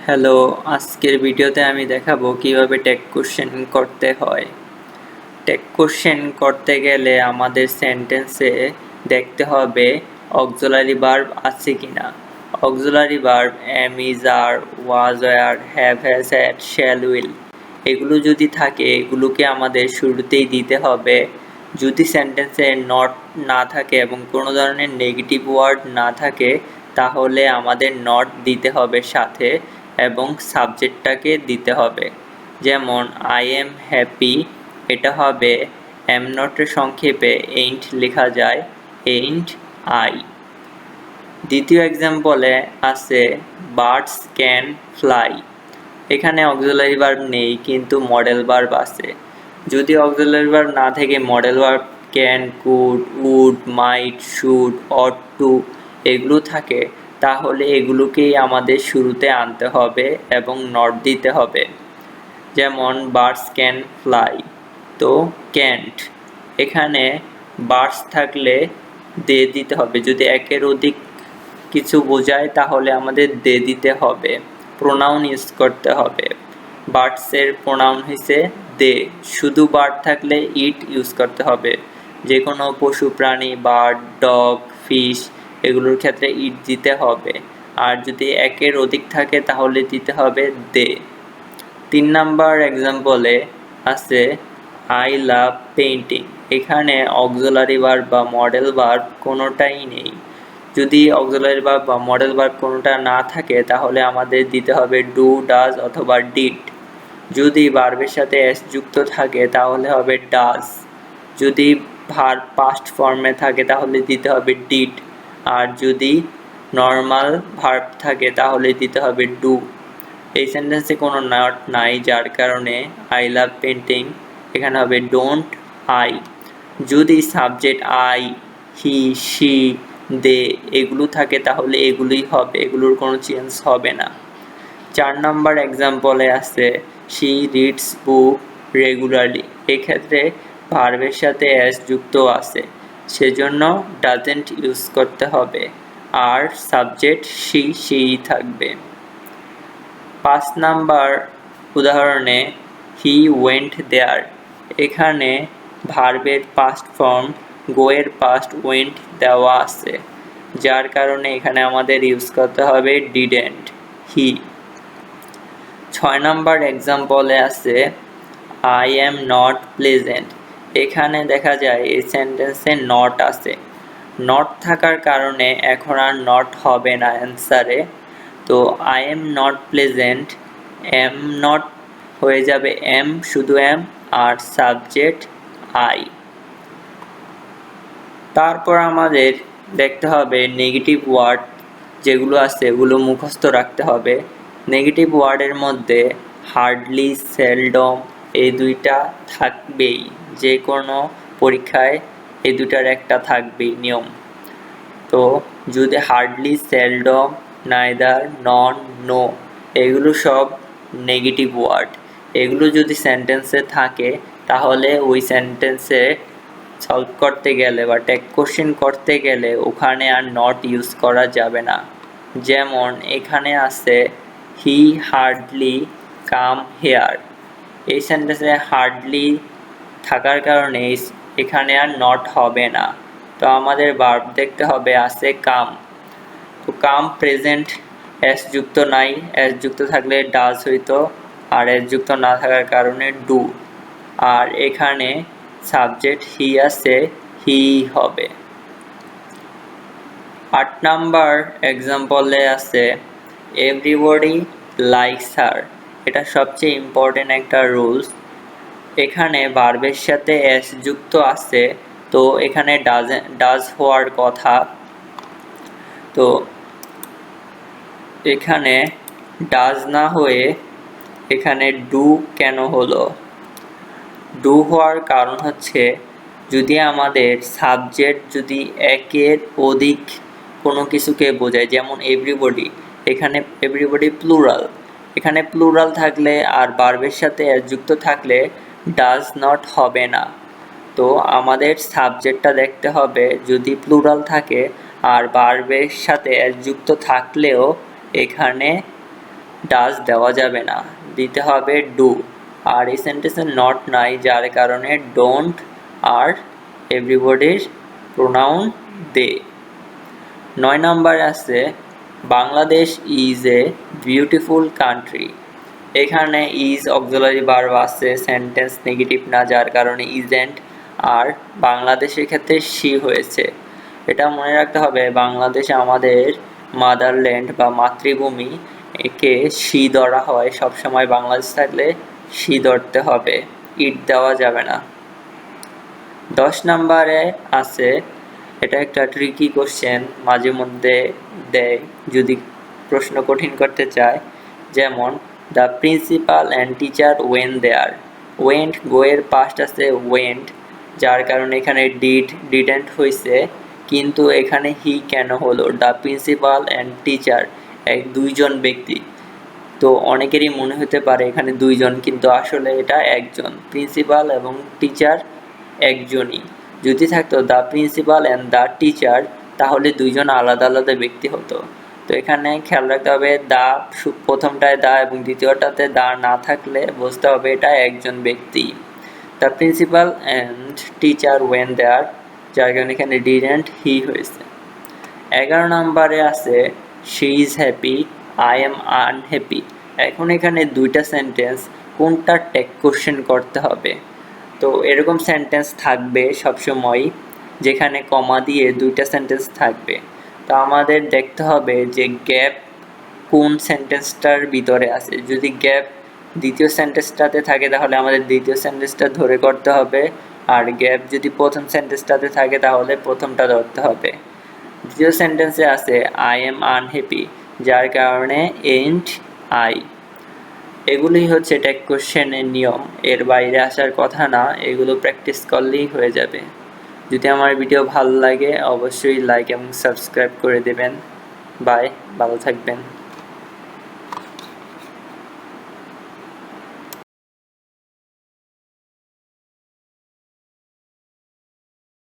Hello, আজকের ভিডিওতে আমি দেখাবো কিভাবে টেক কোশ্চেন করতে হয়। টেক কোশ্চেন করতে গেলে আমাদের সেন্টেন্সে দেখতে হবে অক্সিলারি ভার্ব আছে কিনা। Auxiliary verb am, is, are, was, were, have, has, had, shall, will এগুলো যদি থাকে এগুলোকে আমাদের শুরুতেই দিতে হবে। যদি সেন্টেন্সে নট না থাকে এবং কোনো ধরনের নেগেটিভ ওয়ার্ড না থাকে তাহলে আমাদের নট দিতে হবে সাথে এবং সাবজেক্টটাকে দিতে হবে। যেমন আই এম হ্যাপি, এটা হবে এম নটের সংক্ষেপে এইন্ট লেখা যায়, এইন্ট আই। দ্বিতীয় এক্সাম্পলে আছে বার্ডস ক্যান ফ্লাই, এখানে অক্সিলারি ভার্ব নেই কিন্তু মডেল ভার্ব আছে। যদি অক্সিলারি ভার্ব না থেকে modal verb can, could, would, might, should, ought to এগুলো থাকে তাহলে এগুলোকেই আমাদের শুরুতে আনতে হবে এবং নট দিতে হবে। যেমন বার্ডস ক্যান ফ্লাই, তো ক্যান্ট, এখানে বার্ডস থাকলে দে দিতে হবে। যদি একের অধিক কিছু বোঝায় তাহলে আমাদের দে দিতে হবে, প্রোনাউন ইউজ করতে হবে। বার্ডসের প্রোনাউন হয়েছে দে। শুধু বার্ড থাকলে ইট ইউজ করতে হবে। যে কোনো পশু প্রাণী, বার্ড, ডগ, ফিশ এগুলোর ক্ষেত্রে ইট দিতে হবে। আর যদি একের অধিক থাকে তাহলে দিতে হবে দে। 3 নাম্বার এক্সাম্পলে আছে আই লাভ পেইন্টিং, এখানে অক্সিলারি ভার্ব বা মডেল ভার্ব কোনোটাই নেই। যদি অক্সিলারি ভার্ব বা মডেল ভার্ব কোনোটা না থাকে তাহলে আমাদের দিতে হবে ডু, ডাজ অথবা ডিড। যদি ভার্বের সাথে এস যুক্ত থাকে তাহলে হবে ডাজ। যদি ভার্ব পাস্ট ফর্মে থাকে তাহলে দিতে হবে ডিড। আর যদি নর্মাল ভার্ব থাকে তাহলে দিতে হবে ডু। এই সেন্টেন্সে কোনো নট নাই যার কারণে আই লাভ পেইন্টিং এখানে হবে ডোন্ট আই। যদি সাবজেক্ট আই, হি, শি, দে এগুলো থাকে তাহলে এগুলোই হবে, এগুলোর কোনো চেঞ্জ হবে না। 4 নাম্বার এক্সাম্পলে আছে শি রিডস বুক রেগুলারলি, এক্ষেত্রে ভার্বের সাথে এস যুক্ত আছে সেজন্য ডাজেন্ট ইউজ করতে হবে আর সাবজেক্ট শি থাকবে। 5 নাম্বার উদাহরণে হি ওয়েন্ট দেয়ার, এখানে ভার্বের পাস্ট ফর্ম গোয়ের পাস্ট ওয়েন্ট দেওয়া আছে যার কারণে এখানে আমাদের ইউজ করতে হবে ডিডেন্ট, হি। 6 নাম্বার এক্সাম্পলে আছে আই এম নট প্লেজেন্ট, এখানে দেখা যায় এই সেন্টেন্সে নট আছে। নট থাকার কারণে এখন আর নট হবে না অ্যান্সারে। তো I am not pleasant, am not হয়ে যাবে এম, শুধু এম আর সাবজেক্ট আই। তারপর আমাদের দেখতে হবে নেগেটিভ ওয়ার্ড যেগুলো আছে এগুলো মুখস্থ রাখতে হবে। নেগেটিভ ওয়ার্ডের মধ্যে হার্ডলি, সেলডম এই দুইটা থাকবেই, যে কোনো পরীক্ষায় এই দুটার একটা থাকবেই নিয়ম। তো যদি হার্ডলি, সেলডম, নাইদার, নন, নো এগুলো সব নেগেটিভ ওয়ার্ড, এগুলো যদি সেন্টেন্সে থাকে তাহলে ওই সেন্টেন্সে সলভ করতে গেলে বা টেক কোশ্চেন করতে গেলে ওখানে আর নট ইউজ করা যাবে না। যেমন এখানে আছে হি হার্ডলি কাম হেয়ার, এই সেন্টেন্সে হার্ডলি থাকার কারণে এখানে আর নট হবে না। তো আমাদের ভার্ব দেখতে হবে আছে কাম, তো কাম প্রেজেন্ট এস যুক্ত নাই, এস যুক্ত থাকলে ডাজ হইতো আর এস যুক্ত না থাকার কারণে ডু। আর এখানে সাবজেক্ট হি আছে, হি হবে। 8 নাম্বার এক্সাম্পলে আছে এভরিবডি লাইকস হার, এটা সবচেয়ে ইম্পর্টেন্ট একটা রুলস। এখানে ভার্বের সাথে এস যুক্ত আছে তো এখানে ডাজ হওয়ার কথা, তো এখানে ডাজ না হয়ে এখানে ডু কেন হলো? ডু হওয়ার কারণ হচ্ছে যদি আমাদের সাবজেক্ট যদি একের অধিক কোনো কিছুকে বোঝায়, যেমন এভরিবডি, এখানে এভরিবডি প্লুরাল, এখানে প্লুরাল থাকলে আর ভার্বের সাথে এস যুক্ত থাকলে ডাজ নট হবে না। তো আমাদের সাবজেক্টটা দেখতে হবে যদি প্লুরাল থাকে আর ভার্বের সাথে এস যুক্ত থাকলেও এখানে ডাজ দেওয়া যাবে না, দিতে হবে ডু। আর এই সেন্টেন্সে নট নাই, যার কারণে ডোন্ট আর এভরিবডির প্রোনাউন দে। 9 নম্বরে আছে Bangladesh is a beautiful country. এখানে ইজ অক্সিলারি ভার্ব আছে, সেন্টেন্স নেগেটিভ না, যার কারণে ইজেন্ট। আর বাংলাদেশের ক্ষেত্রে শি হয়েছে। এটা মনে রাখতে হবে, বাংলাদেশ আমাদের মাদারল্যান্ড বা মাতৃভূমি, একে শি ধরা হয় সবসময়। বাংলাদেশ থাকলে শি ধরতে হবে, ইট দেওয়া যাবে না। 10 নম্বরে আছে, এটা একটা ট্রিকি কোশ্চেন, মাঝে মধ্যে দেয় যদি প্রশ্ন কঠিন করতে চায়। যেমন the principal and teacher went there. Went গোয়ের পাস্ট আছে ওয়েন্ট, যার কারণে এখানে ডিডেন্ট হয়েছে, কিন্তু এখানে হি কেন হলো? দ্য প্রিন্সিপাল অ্যান্ড টিচার দুইজন ব্যক্তি, তো অনেকেরই মনে হতে পারে এখানে দুইজন, কিন্তু আসলে এটা একজন। প্রিন্সিপাল এবং টিচার একজনই। যদি থাকতো the principal and the teacher, তাহলে দুইজন আলাদা আলাদা ব্যক্তি হতো। তো এখানে খেয়াল রাখতে হবে, দা প্রথমটায় দা এবং দ্বিতীয়টাতে দা না থাকলে বুঝতে হবে এটা একজন ব্যক্তি। The principal and teacher went there, যার কারণে এখানে ডিডেন্ট হি হয়েছে। 11 নম্বরে আছে she is happy, I am unhappy. এখন এখানে দুইটা সেন্টেন্স, কোনটা টেক কোশ্চেন করতে হবে? তো এরকম সেন্টেন্স থাকবে সবসময়, যেখানে কমা দিয়ে দুইটা সেন্টেন্স থাকবে। তো আমাদের দেখতে হবে যে গ্যাপ কোন সেন্টেন্সটার ভিতরে আছে। যদি গ্যাপ দ্বিতীয় সেন্টেন্সটাতে থাকে, তাহলে আমাদের দ্বিতীয় সেন্টেন্সটা ধরে করতে হবে। আর গ্যাপ যদি প্রথম সেন্টেন্সটাতে থাকে, তাহলে প্রথমটা ধরতে হবে। দ্বিতীয় সেন্টেন্সে আছে আই এম আনহ্যাপি, যার কারণে এন্ড আই। এগুলি হচ্ছে টেক কোশ্চেনের নিয়ম, এর বাইরে আসার কথা না। এগুলো প্র্যাকটিস করলেই হয়ে যাবে। যদি আমার ভিডিও ভালো লাগে, অবশ্যই লাইক এবং সাবস্ক্রাইব করে দেবেন। বাই, ভালো থাকবেন।